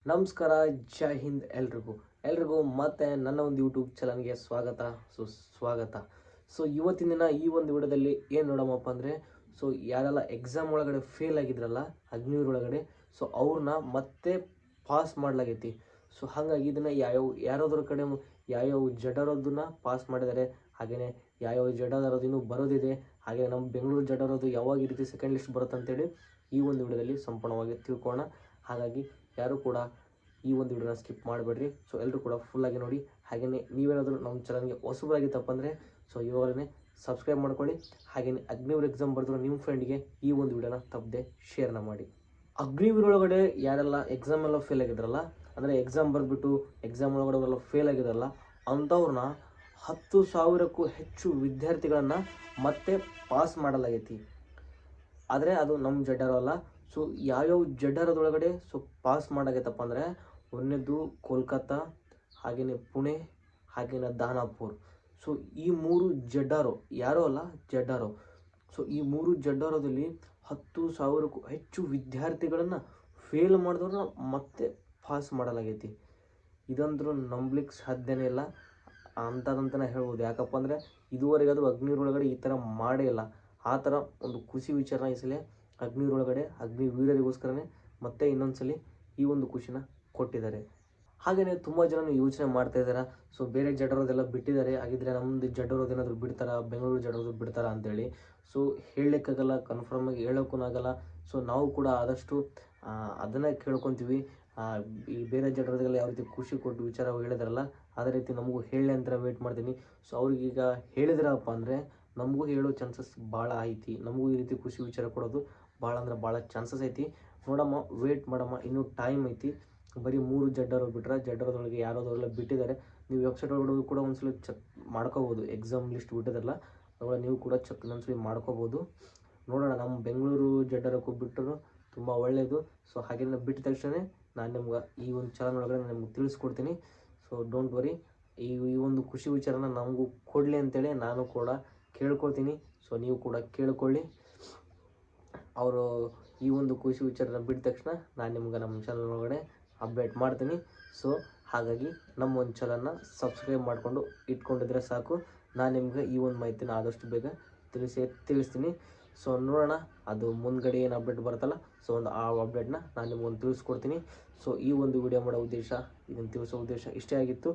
ನಮಸ್ಕಾರ, ಜೈ ಹಿಂದ್ ಎಲ್ರಿಗೂ ಮತ್ತೆ ನನ್ನ ಒಂದು ಯೂಟ್ಯೂಬ್ ಚಾನಲ್ಗೆ ಸ್ವಾಗತ. ಸೊ ಇವತ್ತಿನ ದಿನ ಈ ಒಂದು ವಿಡಿಯೋದಲ್ಲಿ ಏನು ನೋಡೋಮಪ್ಪ ಅಂದರೆ, ಸೊ ಯಾರೆಲ್ಲ ಎಕ್ಸಾಮ್ ಒಳಗಡೆ ಫೇಲ್ ಆಗಿದ್ರಲ್ಲ ಅಗ್ನಿವೀರ್ ಒಳಗಡೆ, ಸೊ ಅವ್ರನ್ನ ಮತ್ತೆ ಪಾಸ್ ಮಾಡ್ಲಾಗೈತಿ. ಸೊ ಹಾಗಾಗಿ ಇದನ್ನು ಯಾರಾದ್ರ ಕಡೆ ಯಾವ್ಯಾವ ಜಡರೋದನ್ನ ಪಾಸ್ ಮಾಡಿದ್ದಾರೆ, ಹಾಗೆಯೇ ಯಾವ್ಯಾವ ಜಡರೋದು ಇನ್ನೂ ಬರೋದಿದೆ, ಹಾಗೆ ನಮ್ಮ ಬೆಂಗಳೂರು ಜಡರೋದು ಯಾವಾಗ ಈ ರೀತಿ ಸೆಕೆಂಡ್ ಲಿಸ್ಟ್ ಬರುತ್ತೆ ಅಂತೇಳಿ ಈ ಒಂದು ವಿಡಿಯೋದಲ್ಲಿ ಸಂಪೂರ್ಣವಾಗಿ ತಿಳ್ಕೊಳ್ಳೋಣ. ಹಾಗಾಗಿ ಯಾರು ಕೂಡ ಈ ಒಂದು ವಿಡಿಯೋನ ಸ್ಕಿಪ್ ಮಾಡಬೇಡ್ರಿ. ಸೊ ಎಲ್ಲರೂ ಕೂಡ ಫುಲ್ಲಾಗಿ ನೋಡಿ. ಹಾಗೆಯೇ ನೀವೇನಾದರೂ ನಮ್ಮ ಚಾನಲ್ಗೆ ಹೊಸಬರಾಗಿತ್ತಪ್ಪ ಅಂದರೆ ಸೊ ಇವಾಗಲೇ ಸಬ್ಸ್ಕ್ರೈಬ್ ಮಾಡ್ಕೊಳ್ಳಿ. ಹಾಗೆಯೇ ಅಗ್ನಿವೀರ್ ಎಕ್ಸಾಮ್ ಬರೆದ್ರು ನಿಮ್ಮ ಫ್ರೆಂಡ್ಗೆ ಈ ಒಂದು ವಿಡಿಯೋನ ತಪ್ಪದೆ ಶೇರ್ನ ಮಾಡಿ. ಅಗ್ನಿವೀರ್ ಒಳಗಡೆ ಯಾರೆಲ್ಲ ಎಕ್ಸಾಮ್ ಎಲ್ಲ ಫೇಲ್ ಆಗಿದ್ರಲ್ಲ, ಅಂದರೆ ಎಕ್ಸಾಮ್ ಬರೆದ್ಬಿಟ್ಟು ಎಕ್ಸಾಮ್ ಒಳಗಡೆ ಎಲ್ಲ ಫೇಲ್ ಆಗಿದ್ರಲ್ಲ, ಅಂಥವ್ರನ್ನ 10,000ಕ್ಕೂ ಹೆಚ್ಚು ವಿದ್ಯಾರ್ಥಿಗಳನ್ನು ಮತ್ತೆ ಪಾಸ್ ಮಾಡಲಾಗೈತಿ. ಆದರೆ ಅದು ನಮ್ಮ ಜಡ್ಡರು ಅಲ್ಲ. ಸೊ ಯಾವ್ಯಾವ ಜಡ್ಡರದೊಳಗಡೆ ಸೊ ಪಾಸ್ ಮಾಡಾಗೈತಪ್ಪ ಅಂದರೆ, ಒಂದನೇದು ಕೋಲ್ಕತ್ತಾ, ಹಾಗೆಯೇ ಪುಣೆ, ಹಾಗೆಯೇ ದಾನಾಪುರ್. ಸೊ ಈ ಮೂರು ಜಡ್ಡರು ಯಾರೋ ಅಲ್ಲ, ಜಡ್ಡರು. ಸೊ ಈ ಮೂರು ಜಡ್ಡರದಲ್ಲಿ 10,000ಕ್ಕೂ ಹೆಚ್ಚು ವಿದ್ಯಾರ್ಥಿಗಳನ್ನು ಫೇಲ್ ಮಾಡಿದವ್ರನ್ನ ಮತ್ತೆ ಪಾಸ್ ಮಾಡಲಾಗೈತಿ. ಇದಂದ್ರೂ ನಂಬಲಿಕ್ಕೆ ಸಾಧ್ಯನೇ ಇಲ್ಲ ಅಂಥದ್ದಂತಲೇ ಹೇಳ್ಬೋದು. ಯಾಕಪ್ಪ ಅಂದರೆ ಇದುವರೆಗೆ ಅದು ಅಗ್ನಿವೀರ್ ಒಳಗಡೆ ಈ ಥರ ಮಾಡೇ ಇಲ್ಲ. ಆ ಥರ ಒಂದು ಖುಷಿ ವಿಚಾರ ಈ ಸಲ ಅಗ್ನಿವೀರ್ ಒಳಗಡೆ ಅಗ್ನಿವೀರರಿಗೋಸ್ಕರನೇ ಮತ್ತೆ ಇನ್ನೊಂದ್ಸಲಿ ಈ ಒಂದು ಖುಷಿನ ಕೊಟ್ಟಿದ್ದಾರೆ. ಹಾಗೆಯೇ ತುಂಬ ಜನ ಯೋಚನೆ ಮಾಡ್ತಾ ಇದ್ದಾರೆ, ಸೊ ಬೇರೆ ಜಡ್ಡರೋದೆಲ್ಲ ಬಿಟ್ಟಿದ್ದಾರೆ, ಹಾಗಿದ್ರೆ ನಮ್ಮದು ಜಡ್ಡರೋದು ಏನಾದರೂ ಬಿಡ್ತಾರಾ, ಬೆಂಗಳೂರು ಜಡ್ಡರೋದು ಬಿಡ್ತಾರಾ ಅಂತೇಳಿ. ಸೊ ಹೇಳಲಿಕ್ಕಾಗಲ್ಲ, ಕನ್ಫರ್ಮಾಗಿ ಹೇಳೋಕ್ಕೂ ಆಗಲ್ಲ. ಸೊ ನಾವು ಕೂಡ ಆದಷ್ಟು ಅದನ್ನೇ ಕೇಳ್ಕೊತೀವಿ. ಈ ಬೇರೆ ಜಡ್ಡರೋದೆಲ್ಲ ಯಾವ ರೀತಿ ಖುಷಿ ಕೊಟ್ಟು ವಿಚಾರ ಹೇಳಿದಾರಲ್ಲ, ಅದೇ ರೀತಿ ನಮಗೂ ಹೇಳಿ ಅಂತ ವೆಯ್ಟ್ ಮಾಡ್ತೀನಿ. ಸೊ ಅವ್ರಿಗೀಗ ಹೇಳಿದ್ರಪ್ಪ ಅಂದರೆ ನಮಗೂ ಹೇಳೋ ಚಾನ್ಸಸ್ ಭಾಳ ಐತಿ. ನಮಗೂ ಈ ರೀತಿ ಖುಷಿ ವಿಚಾರ ಕೊಡೋದು ಭಾಳ ಅಂದ್ರೆ ಭಾಳ ಚಾನ್ಸಸ್ ಐತಿ. ನೋಡಮ್ಮ, ವೇಟ್ ಮಾಡಮ್ಮ, ಇನ್ನೂ ಟೈಮ್ ಐತಿ. ಬರೀ 3 ಜಡ್ಡರು ಬಿಟ್ಟರೆ, ಜಡ್ಡರದೊಳಗೆ ಯಾರೋದವರೆಲ್ಲ ಬಿಟ್ಟಿದ್ದಾರೆ. ನೀವು ವೆಬ್ಸೈಟ್ ಒಳಗಡೆ ಕೂಡ ಒಂದ್ಸಲ ಚೆಕ್ ಮಾಡ್ಕೋಬೋದು. ಎಕ್ಸಾಮ್ ಲಿಸ್ಟ್ ಬಿಟ್ಟಿದಾರಲ್ಲ ಅವಾಗ ನೀವು ಕೂಡ ಚೆಕ್ ಇನ್ನೊಂದ್ಸಲಿ ಮಾಡ್ಕೋಬೋದು. ನೋಡೋಣ, ನಮ್ಮ ಬೆಂಗಳೂರು ಜಡ್ಡರಕ್ಕೂ ಬಿಟ್ಟರು ತುಂಬ ಒಳ್ಳೆಯದು. ಸೊ ಹಾಗೆ ಬಿಟ್ಟ ತಕ್ಷಣ ನಾನು ನಿಮ್ಗೆ ಈ ಒಂದು ಚಾನಲ್ ಒಳಗಡೆ ನಿಮ್ಗೆ ತಿಳಿಸ್ಕೊಡ್ತೀನಿ. ಸೊ ಡೋಂಟ್ ವರಿ, ಈ ಒಂದು ಖುಷಿ ವಿಚಾರನ ನಮಗೂ ಕೊಡಲಿ ಅಂತೇಳಿ ನಾನು ಕೂಡ ಕೇಳ್ಕೊಳ್ತೀನಿ. ಸೊ ನೀವು ಕೂಡ ಕೇಳ್ಕೊಳ್ಳಿ. ಅವರು ಈ ಒಂದು ಖುಷಿ ವಿಚಾರನ ಬಿಟ್ಟ ತಕ್ಷಣ ನಾನು ನಿಮ್ಗೆ ನಮ್ಮ ಚಾನಲ್ ಒಳಗಡೆ ಅಪ್ಡೇಟ್ ಮಾಡ್ತೀನಿ. ಸೊ ಹಾಗಾಗಿ ನಮ್ಮ ಒಂದು ಚಾನಲ್ನ ಸಬ್ಸ್ಕ್ರೈಬ್ ಮಾಡಿಕೊಂಡು ಇಟ್ಕೊಂಡಿದ್ರೆ ಸಾಕು. ನಾನು ನಿಮ್ಗೆ ಈ ಒಂದು ಮಾಹಿತಿನ ಆದಷ್ಟು ಬೇಗ ತಿಳಿಸ್ತೀನಿ. ಸೊ ನೋಡೋಣ, ಅದು ಮುಂದ್ಗಡೆ ಏನು ಅಪ್ಡೇಟ್ ಬರುತ್ತಲ್ಲ, ಸೊ ಆ ಅಪ್ಡೇಟ್ನ ನಾನು ನಿಮ್ಗೊಂದು ತಿಳಿಸ್ಕೊಡ್ತೀನಿ. ಸೊ ಈ ಒಂದು ವಿಡಿಯೋ ಮಾಡೋ ಉದ್ದೇಶ, ಇದನ್ನು ತಿಳಿಸೋ ಉದ್ದೇಶ ಇಷ್ಟೇ ಆಗಿತ್ತು.